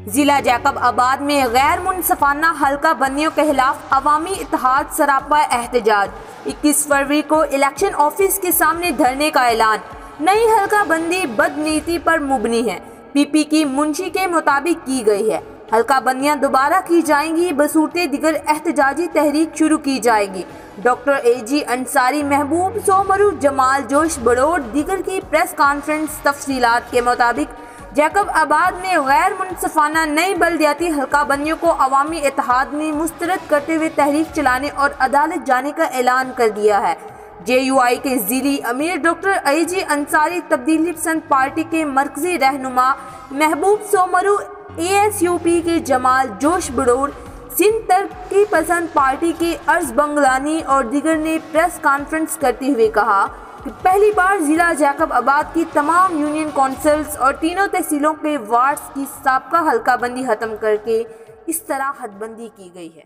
जिला जैकब आबाद में गैर मुनसफाना हल्का बंदियों के खिलाफ अवामी इत्तेहाद सरापा एहतजाज। 21 फरवरी को इलेक्शन ऑफिस के सामने धरने का ऐलान। नई हल्का बंदी बदनीति पर मुबनी है, पीपी की मुंशी के मुताबिक की गई है। हल्का बंदियां दोबारा की जाएंगी, बसूरते दिगर एहतजाजी तहरीक शुरू की जाएगी। डॉक्टर AG अंसारी, महबूब सोमरू, जमाल जोश बड़ोड़ दिगर की प्रेस कॉन्फ्रेंस। तफसीलात के मुताबिक जैकब आबाद में गैर मुनसफाना नई बल्दियाती हल्का बंदियों को अवामी इत्तेहाद में मुस्तरद करते हुए तहरीक चलाने और अदालत जाने का ऐलान कर दिया है। JUI के ज़िली अमीर डॉक्टर AG अंसारी, तब्दीली पसंद पार्टी के मरकजी रहनुमा महबूब सोमरू, ASUP के जमाल जोश बड़ोड़, सिंध तरक्की पसंद पार्टी के अर्ज बंगलानी और दिगर ने प्रेस कॉन्फ्रेंस करते हुए कहा कि पहली बार जिला जैकब आबाद की तमाम यूनियन काउंसिल्स और तीनों तहसीलों के वार्ड्स की साबका हल्का बंदी खत्म करके इस तरह हदबंदी की गई है।